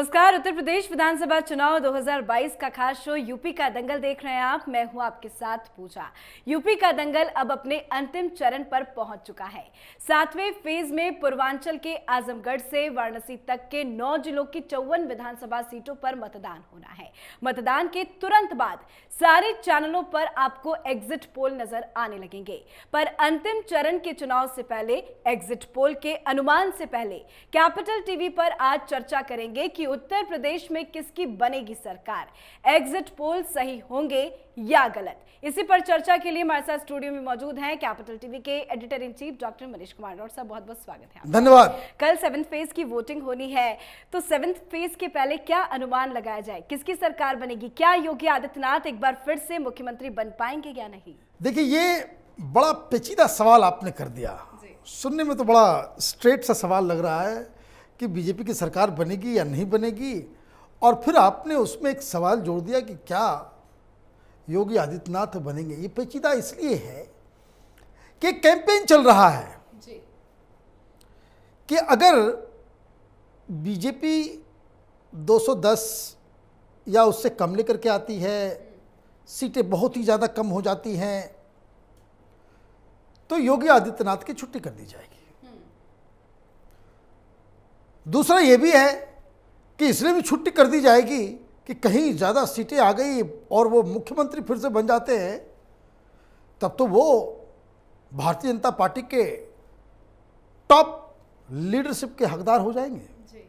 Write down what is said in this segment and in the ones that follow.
नमस्कार। उत्तर प्रदेश विधानसभा चुनाव 2022 का खास शो यूपी का दंगल देख रहे हैं आप। मैं हूं आपके साथ पूजा। यूपी का दंगल अब अपने अंतिम चरण पर पहुंच चुका है। 7वें फेज में पूर्वांचल के आजमगढ़ से वाराणसी तक के 9 जिलों की 54 विधानसभा सीटों पर मतदान होना है। मतदान के तुरंत बाद सारे चैनलों पर आपको एग्जिट पोल नजर आने लगेंगे, पर अंतिम चरण के चुनाव से पहले एग्जिट पोल के अनुमान से पहले कैपिटल टीवी पर आज चर्चा करेंगे कि उत्तर प्रदेश में किसकी बनेगी सरकार। एग्जिट पोल सही होंगे या गलत, इसी पर चर्चा के लिए हमारे साथ स्टूडियो में मौजूद हैं कैपिटल टीवी के editor in chief doctor Manish Kumar. Doctor साहब, बहुत बहुत स्वागत है। धन्यवाद। कल 7th फेज की वोटिंग होनी है, तो 7th फेज के पहले क्या अनुमान लगाया जाए, किसकी सरकार बनेगी? क्या योगी आदित्यनाथ एक बार फिर से मुख्यमंत्री बन पाएंगे या नहीं? देखिए, ये बड़ा पेचीदा सवाल आपने कर दिया। सुनने में तो बड़ा स्ट्रेट सा सवाल लग रहा है कि बीजेपी की सरकार बनेगी या नहीं बनेगी, और फिर आपने उसमें एक सवाल जोड़ दिया कि क्या योगी आदित्यनाथ बनेंगे। ये पेचीदा इसलिए है कि कैंपेन चल रहा है जी। कि अगर बीजेपी 210 या उससे कम लेकर के आती है, सीटें बहुत ही ज़्यादा कम हो जाती हैं, तो योगी आदित्यनाथ की छुट्टी कर दी जाएगी। दूसरा ये भी है कि इसलिए भी छुट्टी कर दी जाएगी कि कहीं ज़्यादा सीटें आ गई और वो मुख्यमंत्री फिर से बन जाते हैं, तब तो वो भारतीय जनता पार्टी के टॉप लीडरशिप के हकदार हो जाएंगे।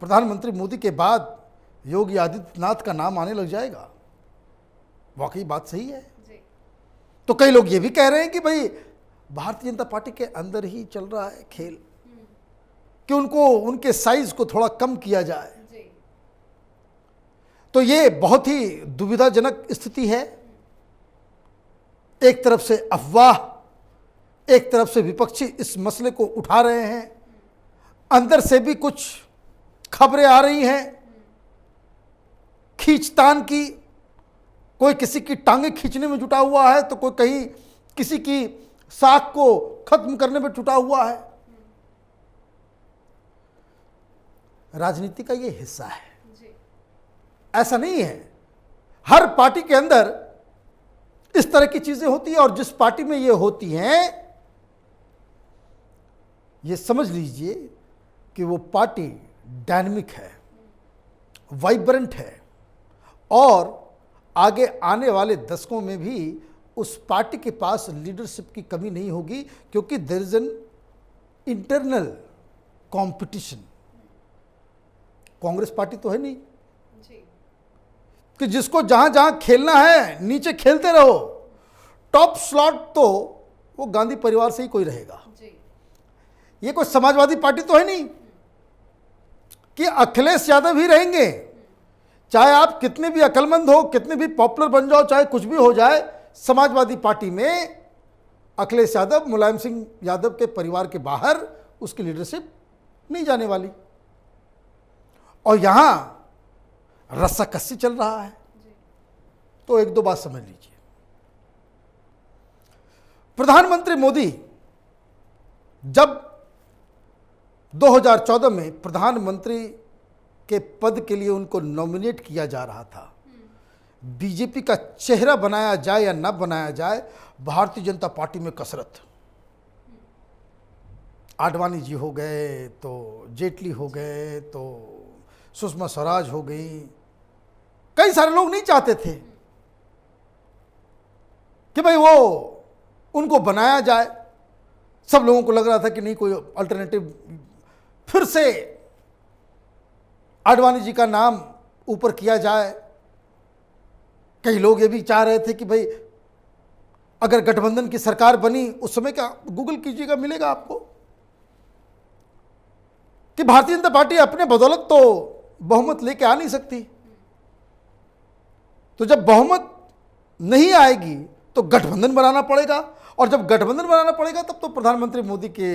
प्रधानमंत्री मोदी के बाद योगी आदित्यनाथ का नाम आने लग जाएगा। वाकई बात सही है। तो कई लोग ये भी कह रहे हैं कि भाई भारतीय जनता पार्टी के अंदर ही चल रहा है खेल, कि उनको उनके साइज को थोड़ा कम किया जाए। तो ये बहुत ही दुविधाजनक स्थिति है। एक तरफ से अफवाह, एक तरफ से विपक्षी इस मसले को उठा रहे हैं, अंदर से भी कुछ खबरें आ रही हैं खींचतान की। कोई किसी की टांगे खींचने में जुटा हुआ है, तो कोई कहीं किसी की साख को खत्म करने में जुटा हुआ है। राजनीति का ये हिस्सा है, ऐसा नहीं है। हर पार्टी के अंदर इस तरह की चीजें होती हैं, और जिस पार्टी में ये होती हैं, ये समझ लीजिए कि वो पार्टी डायनामिक है, वाइब्रेंट है, और आगे आने वाले दशकों में भी उस पार्टी के पास लीडरशिप की कमी नहीं होगी, क्योंकि there is an internal competition. Congress party तो है नहीं कि जिसको जहां जहां खेलना है नीचे खेलते रहो। टॉप स्लॉट तो वो गांधी परिवार से ही कोई रहेगा। ये कोई समाजवादी पार्टी तो है नहीं कि अखिलेश यादव ही रहेंगे। चाहे आप कितने भी अक्लमंद हो, कितने भी पॉपुलर बन जाओ, चाहे कुछ भी हो जाए, समाजवादी पार्टी में अखिलेश यादव, मुलायम सिंह यादव के परिवार के बाहर उसकी लीडरशिप नहीं जाने वाली। और यहां रस्साकसी चल रहा है। तो एक दो बात समझ लीजिए। प्रधानमंत्री मोदी जब 2014 में प्रधानमंत्री के पद के लिए उनको नॉमिनेट किया जा रहा था, बीजेपी का चेहरा बनाया जाए या न बनाया जाए, भारतीय जनता पार्टी में कसरत। आडवाणी जी हो गए, तो जेटली हो गए, तो सुषमा स्वराज हो गई। कई सारे लोग नहीं चाहते थे कि भाई वो उनको बनाया जाए। सब लोगों को लग रहा था कि नहीं, कोई अल्टरनेटिव, फिर से आडवाणी जी का नाम ऊपर किया जाए। कई लोग ये भी चाह रहे थे कि भाई अगर गठबंधन की सरकार बनी, उस समय क्या गूगल कीजिएगा, मिलेगा आपको कि भारतीय जनता पार्टी अपने बदौलत तो बहुमत लेके आ नहीं सकती। तो जब बहुमत नहीं आएगी तो गठबंधन बनाना पड़ेगा, और जब गठबंधन बनाना पड़ेगा तब तो प्रधानमंत्री मोदी के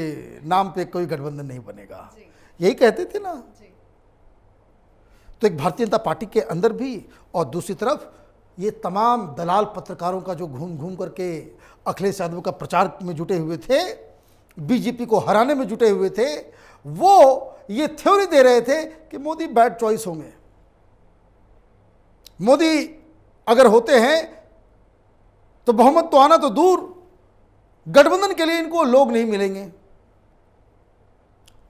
नाम पे कोई गठबंधन नहीं बनेगा। यही कहते थे ना। तो एक भारतीय जनता पार्टी के अंदर भी, और दूसरी तरफ ये तमाम दलाल पत्रकारों का जो घूम घूम करके अखिलेश यादव का प्रचार में जुटे हुए थे, बीजेपी को हराने में जुटे हुए थे, वो ये थ्योरी दे रहे थे कि मोदी बैड चॉइस होंगे, मोदी अगर होते हैं तो बहुमत तो आना तो दूर, गठबंधन के लिए इनको लोग नहीं मिलेंगे।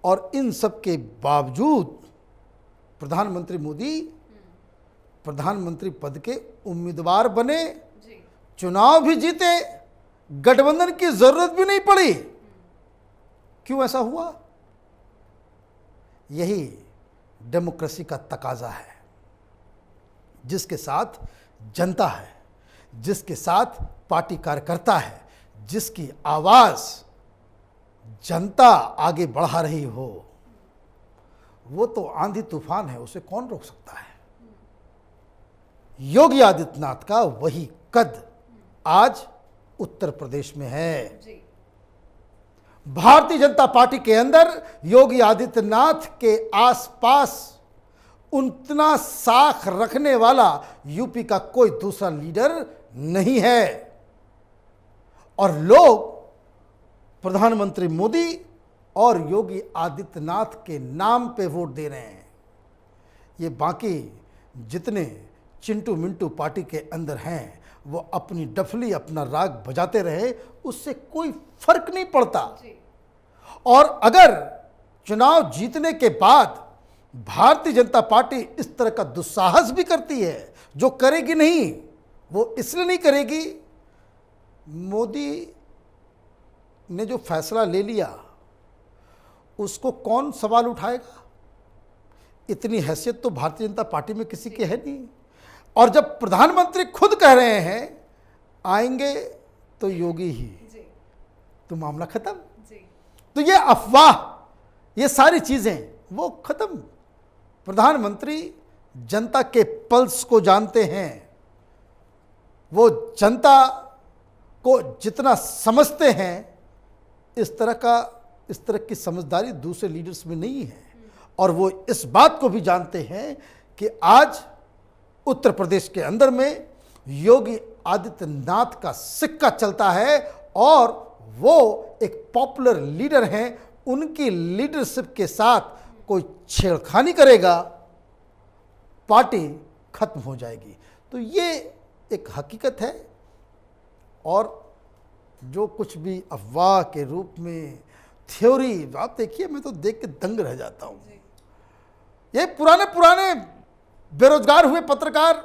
और इन सब के बावजूद प्रधानमंत्री मोदी प्रधानमंत्री पद के उम्मीदवार बने, चुनाव भी जीते, गठबंधन की जरूरत भी नहीं पड़ी। क्यों ऐसा हुआ? यही डेमोक्रेसी का तकाजा है। जिसके साथ जनता है, जिसके साथ पार्टी कार्यकर्ता है, जिसकी आवाज जनता आगे बढ़ा रही हो, वो तो आंधी तूफान है, उसे कौन रोक सकता है? योगी आदित्यनाथ का वही कद आज उत्तर प्रदेश में है। भारतीय जनता पार्टी के अंदर योगी आदित्यनाथ के आसपास उतना साख रखने वाला यूपी का कोई दूसरा लीडर नहीं है। और लोग प्रधानमंत्री मोदी और योगी आदित्यनाथ के नाम पे वोट दे रहे हैं। ये बाकी जितने चिंटू मिंटू पार्टी के अंदर हैं वो अपनी डफली अपना राग बजाते रहे, उससे कोई फर्क नहीं पड़ता। और अगर चुनाव जीतने के बाद भारतीय जनता पार्टी इस तरह का दुस्साहस भी करती है, जो करेगी नहीं, वो इसलिए नहीं करेगी, मोदी ने जो फैसला ले लिया उसको कौन सवाल उठाएगा? इतनी हैसियत तो भारतीय जनता पार्टी में किसी की है नहीं। और जब प्रधानमंत्री खुद कह रहे हैं आएंगे तो योगी ही, तो मामला खत्म। तो ये अफवाह, ये सारी चीजें वो खत्म। प्रधानमंत्री जनता के पल्स को जानते हैं, वो जनता को जितना समझते हैं, इस तरह की समझदारी दूसरे लीडर्स में नहीं है। और वो इस बात को भी जानते हैं कि आज उत्तर प्रदेश के अंदर में योगी आदित्यनाथ का सिक्का चलता है और वो एक पॉपुलर लीडर हैं। उनकी लीडरशिप के साथ कोई छेड़खानी करेगा, पार्टी खत्म हो जाएगी। तो ये एक हकीकत है। और जो कुछ भी अफवाह के रूप में थ्योरी, आप देखिए, मैं तो देख के दंग रह जाता हूँ। ये पुराने बेरोजगार हुए पत्रकार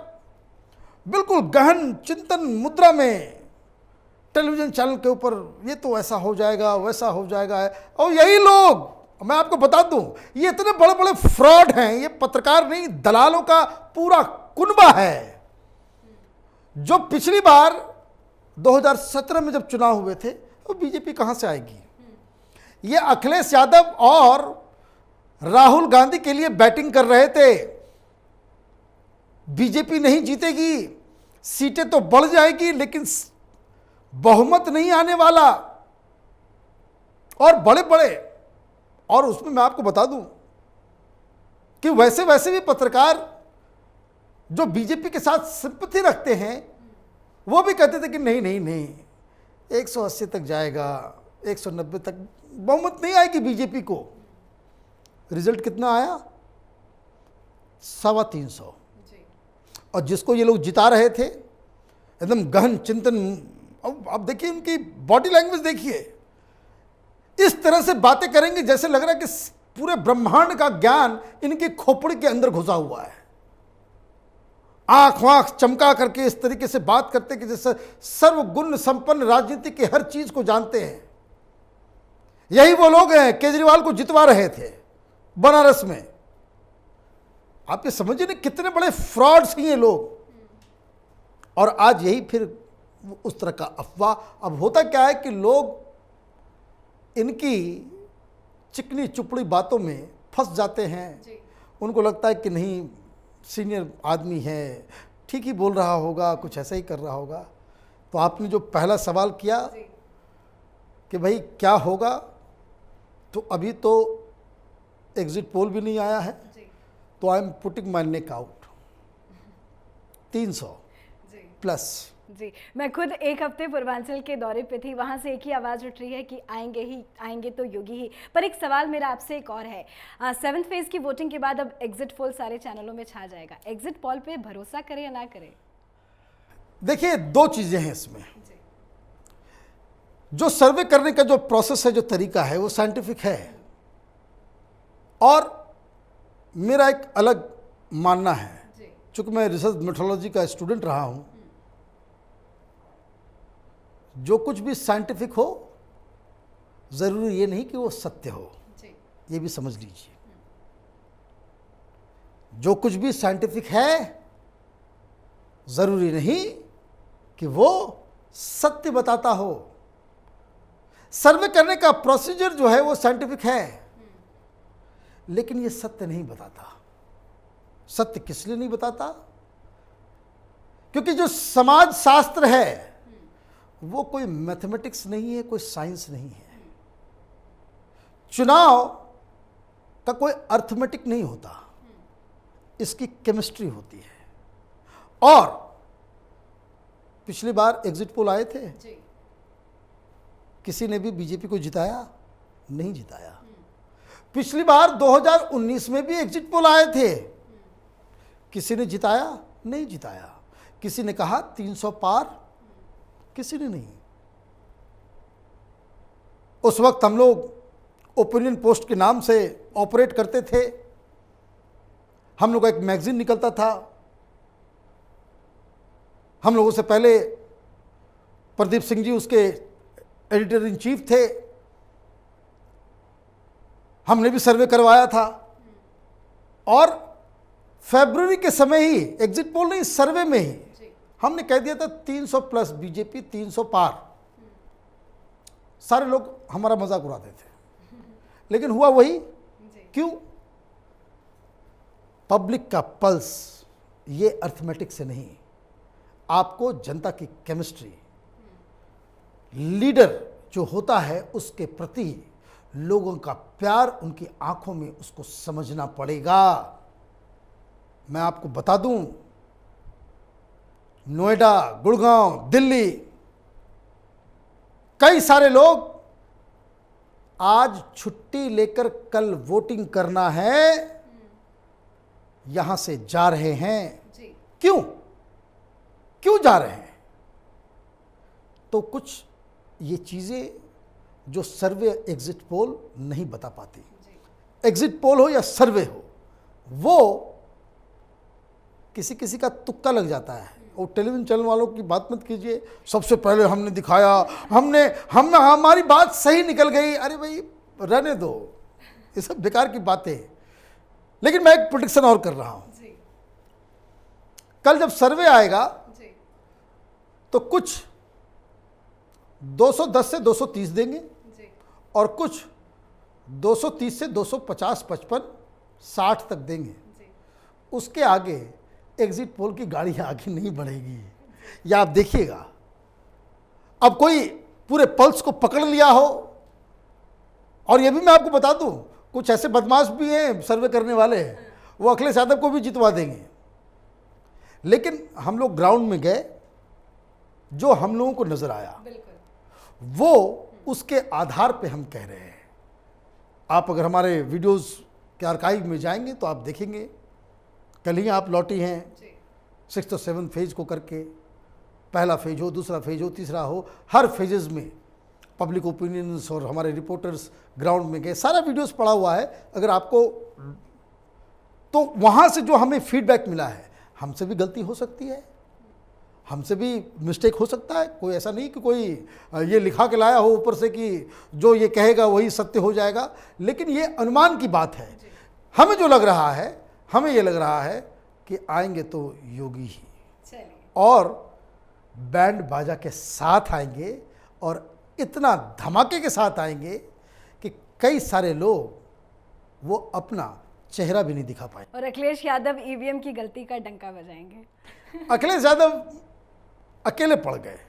बिल्कुल गहन चिंतन मुद्रा में टेलीविजन चैनल के ऊपर ये तो ऐसा हो जाएगा, वैसा हो जाएगा, और यही लोग, मैं आपको बता दूं, ये इतने बड़े बड़े फ्रॉड हैं, ये पत्रकार नहीं, दलालों का पूरा कुनबा है। जो पिछली बार 2017 में जब चुनाव हुए थे, तो बीजेपी कहां से आएगी? ये अखिलेश यादव और राहुल गांधी के लिए बैटिंग कर रहे थे। बीजेपी नहीं जीतेगी, सीटें तो बढ़ जाएगी, लेकिन बहुमत नहीं आने वाला। और बड़े बड़े, और उसमें मैं आपको बता दूं कि वैसे भी पत्रकार जो बीजेपी के साथ सिंपैथी रखते हैं, वो भी कहते थे कि नहीं 180 तक जाएगा, 190 तक बहुमत नहीं आएगी बीजेपी को। रिजल्ट कितना आया? 325। और जिसको ये लोग जिता रहे थे, एकदम गहन चिंतन, अब देखिए उनकी बॉडी लैंग्वेज देखिए, इस तरह से बातें करेंगे जैसे लग रहा है कि पूरे ब्रह्मांड का ज्ञान इनकी खोपड़ी के अंदर घुसा हुआ है। आंख चमका करके इस तरीके से बात करते कि जैसे सर्वगुण संपन्न राजनीति की हर चीज को जानते हैं। यही वो लोग हैं केजरीवाल को जितवा रहे थे बनारस में। आप ये समझिए ना कितने बड़े फ्रॉड्स हैं ये लोग। और आज यही फिर उस तरह का अफवाह। अब होता क्या है कि लोग इनकी चिकनी चुपड़ी बातों में फंस जाते हैं। उनको लगता है कि नहीं, सीनियर आदमी है, ठीक ही बोल रहा होगा, कुछ ऐसा ही कर रहा होगा। तो आपने जो पहला सवाल किया कि भाई क्या होगा, तो अभी तो एग्जिट पोल भी नहीं आया है, तो I am putting my neck out 300 plus. जी, मैं खुद एक हफ्ते पूर्वांचल के दौरे पे थी। वहाँ से एक ही आवाज़ उठ रही है कि आएंगे तो योगी ही। पर एक सवाल मेरा आपसे एक और है, 7th फेज़ की वोटिंग के बाद अब एग्जिट पोल सारे चैनलों में छा जाएगा। एग्जिट पोल पे भरोसा करें या ना करें? देखिए, दो चीज़ें हैं इसमें। जो सर्वे करने का जो प्रोसेस है, जो तरीका है, वो साइंटिफिक है। और मेरा एक अलग मानना है, चूंकि मैं रिसर्च मेथोडोलॉजी का स्टूडेंट रहा हूं, जो कुछ भी साइंटिफिक हो जरूरी ये नहीं कि वो सत्य हो, ये भी समझ लीजिए। जो कुछ भी साइंटिफिक है जरूरी नहीं कि वो सत्य बताता हो। सर्वे करने का प्रोसीजर जो है वो साइंटिफिक है, लेकिन ये सत्य नहीं बताता। सत्य किस लिए नहीं बताता? क्योंकि जो समाज शास्त्र है वो कोई मैथमेटिक्स नहीं है, कोई साइंस नहीं है। चुनाव का कोई अर्थमेटिक नहीं होता, इसकी केमिस्ट्री होती है। और पिछली बार एग्जिट पोल आए थे, किसी ने भी बीजेपी को जिताया? नहीं जिताया। पिछली बार 2019 में भी एग्जिट पोल आए थे, किसी ने जिताया? नहीं जिताया। किसी ने कहा 300 पार? किसी ने नहीं। उस वक्त हम लोग ओपिनियन पोस्ट के नाम से ऑपरेट करते थे। हम लोग का एक मैगजीन निकलता था। हम लोगों से पहले प्रदीप सिंह जी उसके एडिटर इन चीफ थे। हमने भी सर्वे करवाया था और फरवरी के समय ही, एग्जिट पोल नहीं, सर्वे में ही हमने कह दिया था 300 प्लस बीजेपी, 300 पार। सारे लोग हमारा मजाक उड़ाते थे, लेकिन हुआ वही। क्यों? पब्लिक का पल्स ये अर्थमेटिक से नहीं, आपको जनता की केमिस्ट्री, लीडर जो होता है उसके प्रति लोगों का प्यार, उनकी आंखों में उसको समझना पड़ेगा। मैं आपको बता दूं, नोएडा, गुड़गांव, दिल्ली, कई सारे लोग आज छुट्टी लेकर कल वोटिंग करना है, यहां से जा रहे हैं। क्यों? क्यों जा रहे हैं? तो कुछ ये चीजें जो सर्वे एग्जिट पोल नहीं बता पाती। एग्जिट पोल हो या सर्वे हो, वो किसी किसी का तुक्का लग जाता है। और टेलीविजन चैनल वालों की बात मत कीजिए, सबसे पहले हमने दिखाया, हमने हमारी बात सही निकल गई। अरे भाई रहने दो, ये सब बेकार की बातें। लेकिन मैं एक प्रेडिक्शन और कर रहा हूं, कल जब सर्वे आएगा तो कुछ 210 से 230 देंगे और कुछ 230 से 250, 55, 60 तक देंगे। उसके आगे एग्जिट पोल की गाड़ी आगे नहीं बढ़ेगी, या आप देखिएगा। अब कोई पूरे पल्स को पकड़ लिया हो, और ये भी मैं आपको बता दूं, कुछ ऐसे बदमाश भी हैं सर्वे करने वाले, वो अखिलेश यादव को भी जितवा देंगे। लेकिन हम लोग ग्राउंड में गए, जो हम लोगों को नजर आया वो उसके आधार पे हम कह रहे हैं। आप अगर हमारे वीडियोस के आर्काइव में जाएंगे तो आप देखेंगे, कल ही आप लौटी हैं 6th और 7th फेज को करके। पहला फेज हो, दूसरा फेज हो, तीसरा हो, हर फेजेस में पब्लिक ओपिनियंस और हमारे रिपोर्टर्स ग्राउंड में गए, सारा वीडियोस पड़ा हुआ है। अगर आपको, तो वहाँ से जो हमें फीडबैक मिला है, हमसे भी गलती हो सकती है, हमसे भी मिस्टेक हो सकता है। कोई ऐसा नहीं कि कोई ये लिखा के लाया हो ऊपर से कि जो ये कहेगा वही सत्य हो जाएगा, लेकिन ये अनुमान की बात है। हमें जो लग रहा है, हमें ये लग रहा है कि आएंगे तो योगी ही, और बैंड बाजा के साथ आएंगे, और इतना धमाके के साथ आएंगे कि कई सारे लोग वो अपना चेहरा भी नहीं दिखा पाए। और अखिलेश यादव ईवीएम की गलती का डंका बजाएंगे। अखिलेश यादव अकेले पड़ गए।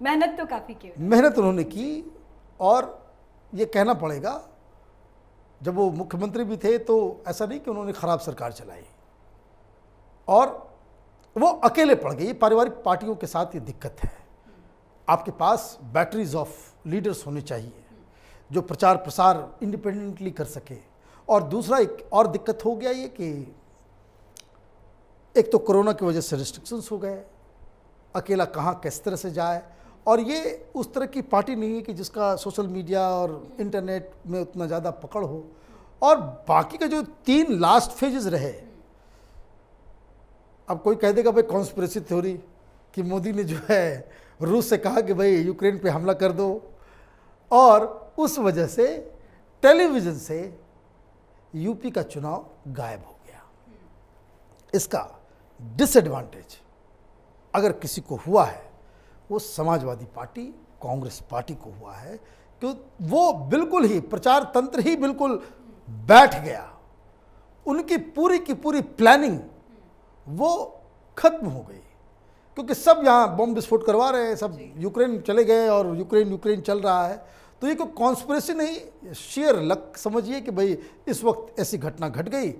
मेहनत तो काफी की, मेहनत उन्होंने की, और ये कहना पड़ेगा, जब वो मुख्यमंत्री भी थे तो ऐसा नहीं कि उन्होंने खराब सरकार चलाई, और वो अकेले पड़ गए। ये पारिवारिक पार्टियों के साथ ये दिक्कत है। आपके पास बैटरीज ऑफ लीडर्स होने चाहिए जो प्रचार प्रसार इंडिपेंडेंटली कर सके। और दूसरा एक और दिक्कत हो गया ये कि एक तो कोरोना की वजह से रिस्ट्रिक्शंस हो गए, अकेला कहाँ किस तरह से जाए, और ये उस तरह की पार्टी नहीं है कि जिसका सोशल मीडिया और इंटरनेट में उतना ज़्यादा पकड़ हो। और बाकी का जो 3 लास्ट फेजेस रहे, अब कोई कह देगा भाई कॉन्स्पिरेसी थ्योरी कि मोदी ने जो है रूस से कहा कि भाई यूक्रेन पे हमला कर दो, और उस वजह से टेलीविज़न से यूपी का चुनाव गायब हो गया। इसका डिसएडवांटेज अगर किसी को हुआ है वो समाजवादी पार्टी, कांग्रेस पार्टी को हुआ है कि वो बिल्कुल ही प्रचार तंत्र ही बिल्कुल बैठ गया। उनकी पूरी की पूरी प्लानिंग वो खत्म हो गई, क्योंकि सब यहाँ बम विस्फोट करवा रहे हैं, सब यूक्रेन चले गए और यूक्रेन चल रहा है। तो ये कोई कॉन्स्पिरेसी नहीं, शेयर लक समझिए कि भाई इस वक्त ऐसी घटना घट गई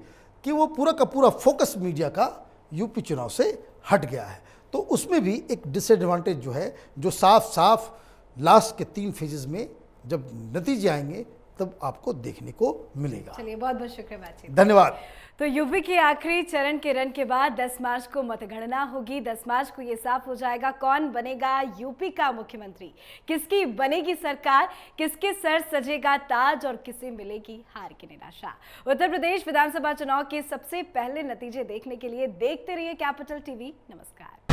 कि वो पूरा का पूरा फोकस मीडिया का यूपी चुनाव से हट गया है। तो उसमें भी एक डिसएडवांटेज जो है, जो साफ साफ लास्ट के 3 फेजेस में जब नतीजे आएंगे तब आपको देखने को मिलेगा। चलिए, बहुत बहुत शुक्रिया बातचीत। धन्यवाद। तो यूपी के आखिरी चरण के रन के बाद 10 मार्च को मतगणना होगी। 10 मार्च को ये साफ हो जाएगा कौन बनेगा यूपी का मुख्यमंत्री, किसकी बनेगी सरकार, किसके सर सजेगा ताज और किसे मिलेगी हार की निराशा। उत्तर प्रदेश विधानसभा चुनाव के सबसे पहले नतीजे देखने के लिए देखते रहिए कैपिटल टीवी। नमस्कार।